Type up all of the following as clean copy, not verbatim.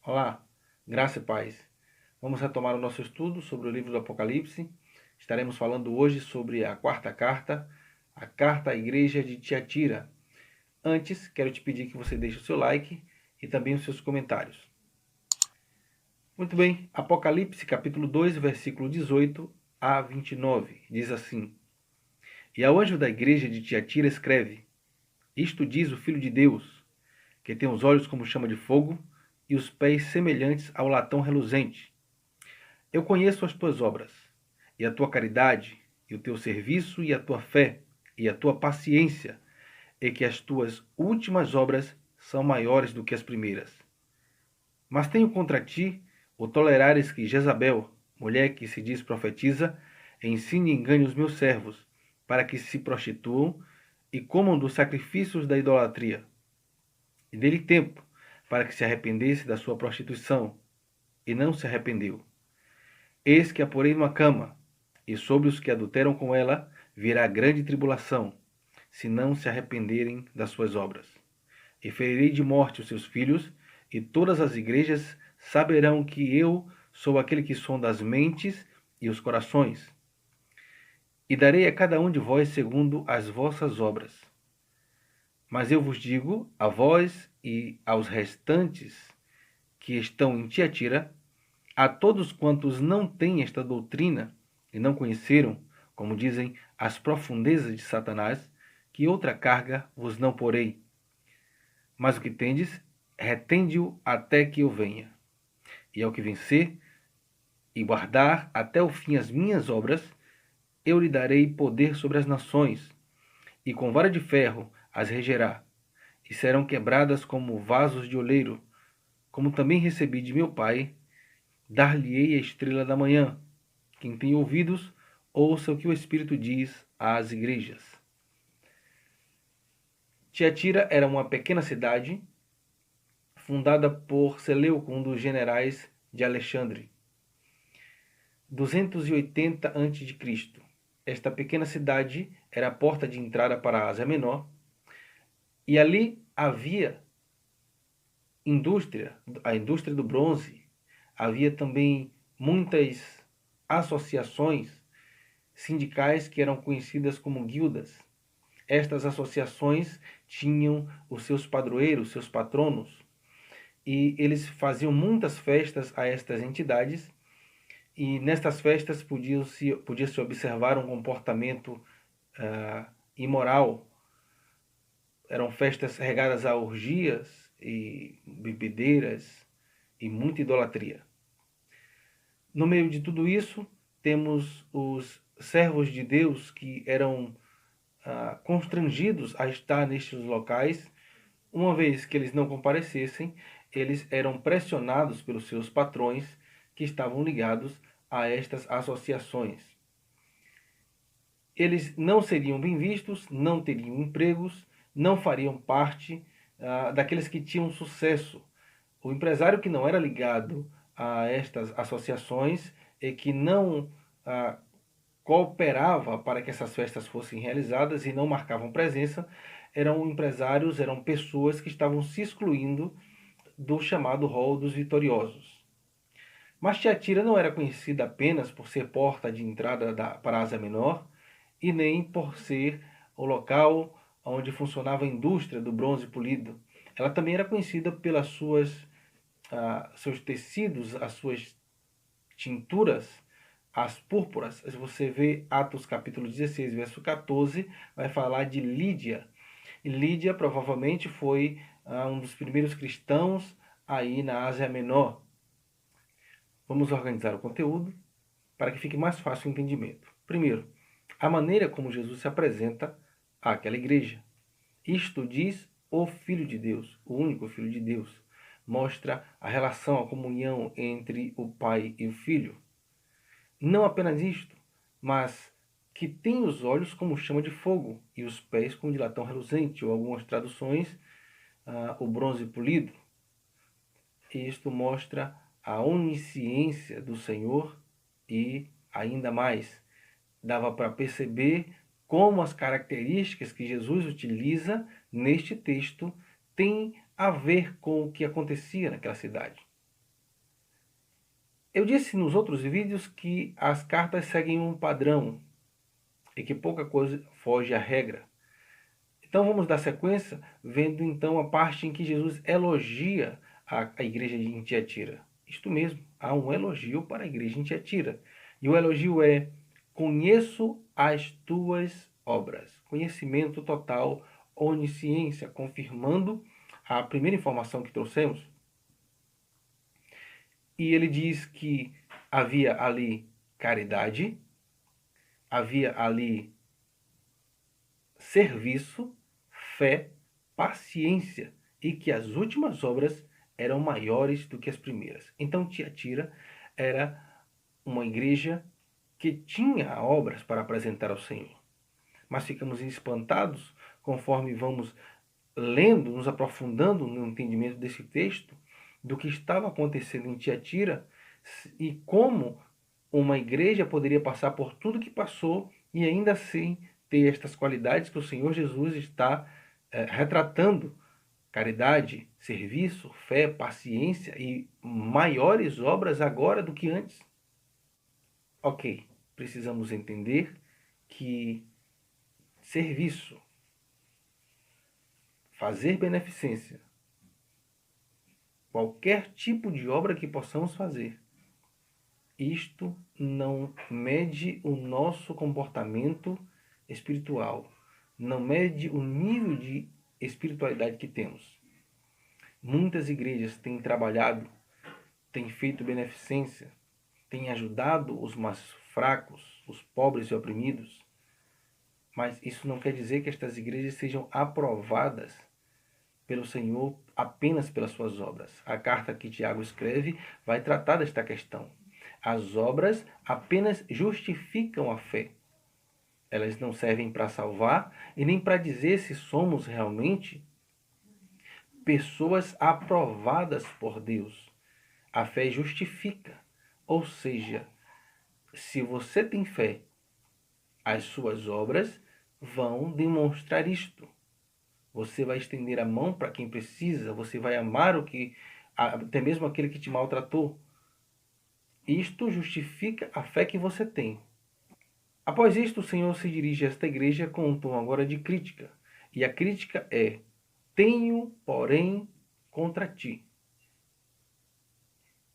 Olá, graça e paz. Vamos retomar o nosso estudo sobre o livro do Apocalipse. Estaremos falando hoje sobre a quarta carta, a carta à igreja de Tiatira. Antes, quero te pedir que você deixe o seu like e também os seus comentários. Muito bem, Apocalipse capítulo 2, versículo 18 a 29, diz assim: E ao anjo da igreja de Tiatira escreve: Isto diz o Filho de Deus, que tem os olhos como chama de fogo e os pés semelhantes ao latão reluzente. Eu conheço as tuas obras, e a tua caridade, e o teu serviço, e a tua fé, e a tua paciência, e que as tuas últimas obras são maiores do que as primeiras. Mas tenho contra ti o tolerares que Jezabel, mulher que se diz profetiza, ensine e engane os meus servos, para que se prostituam e comam dos sacrifícios da idolatria. E dê-lhe tempo, para que se arrependesse da sua prostituição, e não se arrependeu. Eis que a porei numa cama, e sobre os que adulteram com ela virá grande tribulação, se não se arrependerem das suas obras. E ferirei de morte os seus filhos, e todas as igrejas saberão que eu sou aquele que sonda as mentes e os corações. E darei a cada um de vós segundo as vossas obras. Mas eu vos digo, a vós e aos restantes que estão em Tiatira, a todos quantos não têm esta doutrina e não conheceram, como dizem, as profundezas de Satanás, que outra carga vos não porei. Mas o que tendes, retende-o até que eu venha. E ao que vencer e guardar até o fim as minhas obras, eu lhe darei poder sobre as nações, e com vara de ferro as regerá, e serão quebradas como vasos de oleiro, como também recebi de meu Pai. Dar-lhe-ei a estrela da manhã. Quem tem ouvidos, ouça o que o Espírito diz às igrejas. Tiatira era uma pequena cidade fundada por Seleuco, um dos generais de Alexandre, 280 a.C. Esta pequena cidade era a porta de entrada para a Ásia Menor, e ali havia a indústria do bronze. Havia também muitas associações sindicais que eram conhecidas como guildas. Estas associações tinham os seus padroeiros, seus patronos, e eles faziam muitas festas a estas entidades, e nestas festas podia-se observar um comportamento imoral. Eram festas regadas a orgias e bebedeiras e muita idolatria. No meio de tudo isso, temos os servos de Deus que eram constrangidos a estar nestes locais. Uma vez que eles não comparecessem, eles eram pressionados pelos seus patrões que estavam ligados a estas associações. Eles não seriam bem vistos, não teriam empregos, não fariam parte daqueles que tinham sucesso. O empresário que não era ligado a estas associações e que não cooperava para que essas festas fossem realizadas e não marcavam presença, eram empresários, eram pessoas que estavam se excluindo do chamado rol dos vitoriosos. Mas Tiatira não era conhecida apenas por ser porta de entrada para a Ásia Menor e nem por ser o local onde funcionava a indústria do bronze polido. Ela também era conhecida pelas seus tecidos, as suas tinturas, as púrpuras. Se você vê Atos capítulo 16, verso 14, vai falar de Lídia. E Lídia provavelmente foi um dos primeiros cristãos aí na Ásia Menor. Vamos organizar o conteúdo para que fique mais fácil o entendimento. Primeiro, a maneira como Jesus se apresenta àquela igreja. Isto diz o Filho de Deus, o único Filho de Deus. Mostra a relação, a comunhão entre o Pai e o Filho. Não apenas isto, mas que tem os olhos como chama de fogo e os pés como de latão reluzente, ou algumas traduções, o bronze polido. Isto mostra a onisciência do Senhor e, ainda mais, dava para perceber como as características que Jesus utiliza neste texto têm a ver com o que acontecia naquela cidade. Eu disse nos outros vídeos que as cartas seguem um padrão e que pouca coisa foge à regra. Então vamos dar sequência, vendo então a parte em que Jesus elogia a igreja de Tiatira. Isto mesmo, há um elogio para a igreja de Tiatira. E o elogio é: conheço as tuas obras. Conhecimento total, onisciência, confirmando a primeira informação que trouxemos. E ele diz que havia ali caridade, havia ali serviço, fé, paciência, e que as últimas obras eram maiores do que as primeiras. Então Tiatira era uma igreja que tinha obras para apresentar ao Senhor. Mas ficamos espantados conforme vamos lendo, nos aprofundando no entendimento desse texto, do que estava acontecendo em Tiatira e como uma igreja poderia passar por tudo que passou e ainda assim ter estas qualidades que o Senhor Jesus está retratando: caridade, serviço, fé, paciência e maiores obras agora do que antes. Ok, precisamos entender que serviço, fazer beneficência, qualquer tipo de obra que possamos fazer, isto não mede o nosso comportamento espiritual, não mede o nível de espiritualidade que temos. Muitas igrejas têm trabalhado, têm feito beneficência, têm ajudado os mais fracos, os pobres e oprimidos, mas isso não quer dizer que estas igrejas sejam aprovadas pelo Senhor apenas pelas suas obras. A carta que Tiago escreve vai tratar desta questão. As obras apenas justificam a fé. Elas não servem para salvar e nem para dizer se somos realmente pessoas aprovadas por Deus. A fé justifica. Ou seja, se você tem fé, as suas obras vão demonstrar isto. Você vai estender a mão para quem precisa, você vai amar até mesmo aquele que te maltratou. Isto justifica a fé que você tem. Após isto, o Senhor se dirige a esta igreja com um tom agora de crítica. E a crítica é: tenho, porém, contra ti.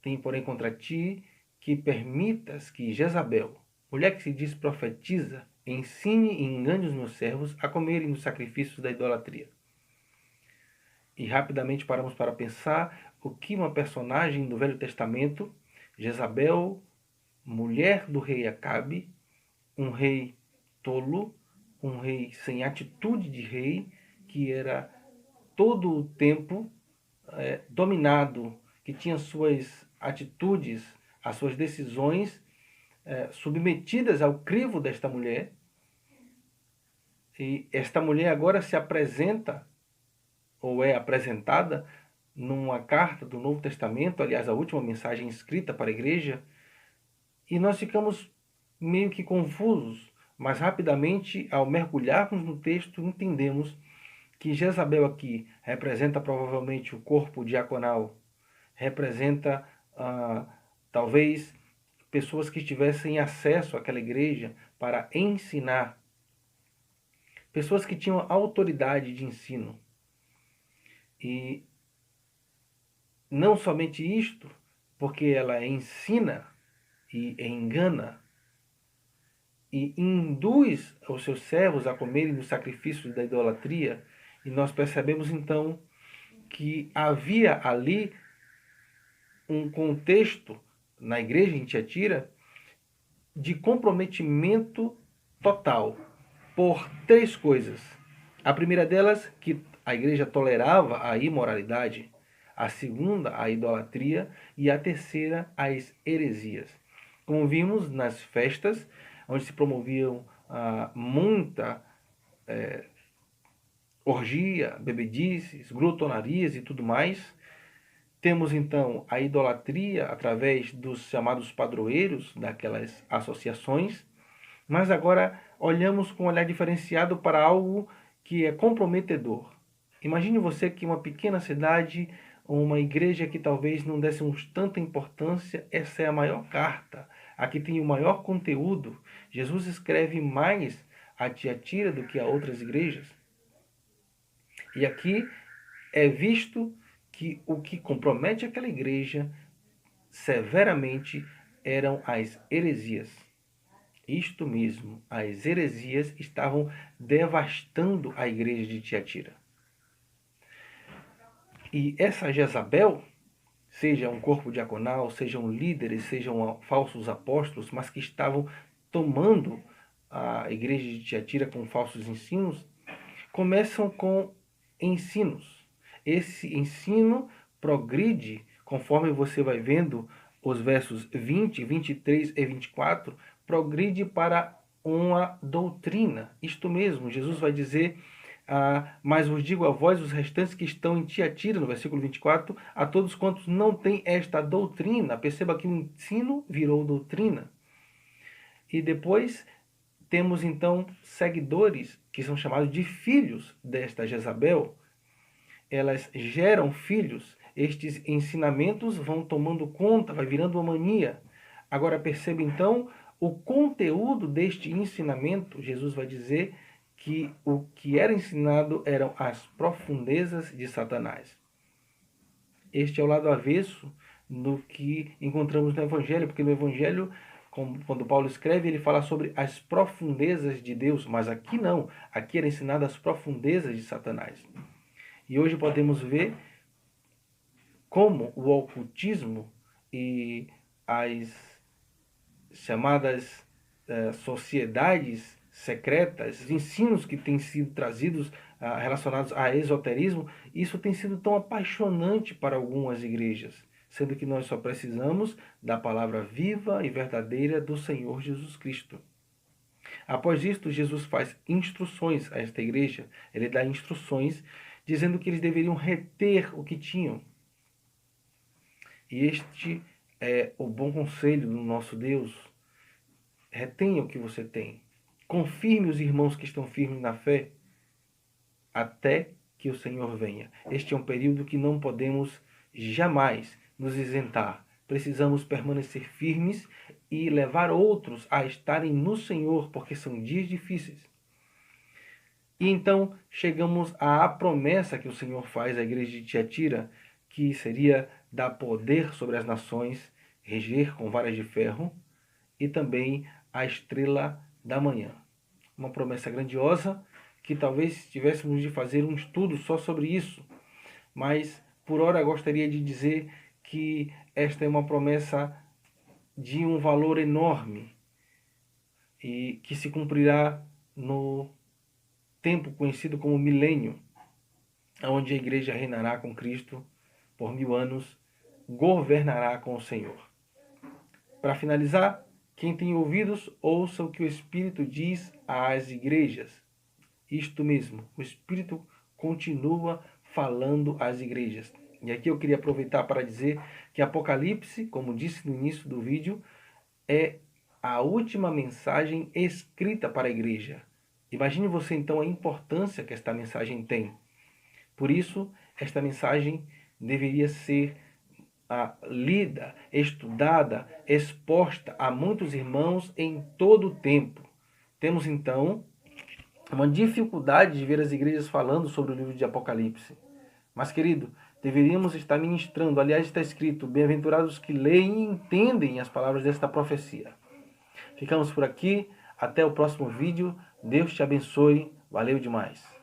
Tenho, porém, contra ti que permitas que Jezabel, mulher que se diz profetiza, ensine e engane os meus servos a comerem os sacrifícios da idolatria. E rapidamente paramos para pensar o que uma personagem do Velho Testamento, Jezabel, mulher do rei Acabe, um rei tolo, um rei sem atitude de rei, que era todo o tempo dominado, que tinha suas atitudes, as suas decisões submetidas ao crivo desta mulher. E esta mulher agora se apresenta, ou é apresentada, numa carta do Novo Testamento, aliás, a última mensagem escrita para a igreja, e nós ficamos meio que confusos, mas rapidamente, ao mergulharmos no texto, entendemos que Jezabel aqui representa provavelmente o corpo diaconal, representa talvez pessoas que tivessem acesso àquela igreja para ensinar, pessoas que tinham autoridade de ensino. E não somente isto, porque ela ensina e engana e induz os seus servos a comerem dos sacrifícios da idolatria, e nós percebemos então que havia ali um contexto na igreja em Tiatira de comprometimento total por três coisas. A primeira delas, que a igreja tolerava a imoralidade; a segunda, a idolatria; e a terceira, as heresias. Como vimos nas festas, onde se promoviam muita orgia, bebedices, glutonarias e tudo mais. Temos então a idolatria através dos chamados padroeiros daquelas associações, mas agora olhamos com um olhar diferenciado para algo que é comprometedor. Imagine você que em uma pequena cidade uma igreja que talvez não dessemos tanta importância, essa é a maior carta, a que tem o maior conteúdo. Jesus escreve mais a Tiatira do que a outras igrejas. E aqui é visto que o que compromete aquela igreja severamente eram as heresias. Isto mesmo, as heresias estavam devastando a igreja de Tiatira. E essa Jezabel, seja um corpo diaconal, sejam líderes, sejam falsos apóstolos, mas que estavam tomando a igreja de Tiatira com falsos ensinos, começam com ensinos. Esse ensino progride, conforme você vai vendo os versos 20, 23 e 24, progride para uma doutrina. Isto mesmo, Jesus vai dizer, mas vos digo a vós, os restantes que estão em Tiatira, no versículo 24, a todos quantos não têm esta doutrina. Perceba que o ensino virou doutrina. E depois temos então seguidores que são chamados de filhos desta Jezabel. Elas geram filhos. Estes ensinamentos vão tomando conta, vai virando uma mania. Agora perceba então o conteúdo deste ensinamento. Jesus vai dizer que o que era ensinado eram as profundezas de Satanás. Este é o lado avesso do que encontramos no Evangelho, porque no Evangelho, quando Paulo escreve, ele fala sobre as profundezas de Deus, mas aqui não. Aqui era ensinado as profundezas de Satanás. E hoje podemos ver como o ocultismo e as chamadas sociedades secretas, os ensinos que têm sido trazidos relacionados a esoterismo, isso tem sido tão apaixonante para algumas igrejas, sendo que nós só precisamos da palavra viva e verdadeira do Senhor Jesus Cristo. Após isto, Jesus faz instruções a esta igreja. Ele dá instruções dizendo que eles deveriam reter o que tinham. E este é o bom conselho do nosso Deus. Retenha o que você tem. Confirme os irmãos que estão firmes na fé até que o Senhor venha. Este é um período que não podemos jamais nos isentar. Precisamos permanecer firmes e levar outros a estarem no Senhor, porque são dias difíceis. E então chegamos à promessa que o Senhor faz à igreja de Tiatira, que seria dar poder sobre as nações, reger com varas de ferro, e também a estrela da manhã. Uma promessa grandiosa que talvez tivéssemos de fazer um estudo só sobre isso, mas por hora gostaria de dizer que esta é uma promessa de um valor enorme e que se cumprirá no tempo conhecido como milênio, onde a igreja reinará com Cristo por 1000 anos, governará com o Senhor. Para finalizar, quem tem ouvidos, ouça o que o Espírito diz às igrejas. Isto mesmo, o Espírito continua falando às igrejas. E aqui eu queria aproveitar para dizer que Apocalipse, como disse no início do vídeo, é a última mensagem escrita para a igreja. Imagine você então a importância que esta mensagem tem. Por isso, esta mensagem deveria ser lida, estudada, exposta a muitos irmãos em todo o tempo. Temos então uma dificuldade de ver as igrejas falando sobre o livro de Apocalipse. Mas, querido, deveríamos estar ministrando. Aliás, está escrito: bem-aventurados que leem e entendem as palavras desta profecia. Ficamos por aqui. Até o próximo vídeo. Deus te abençoe. Valeu demais.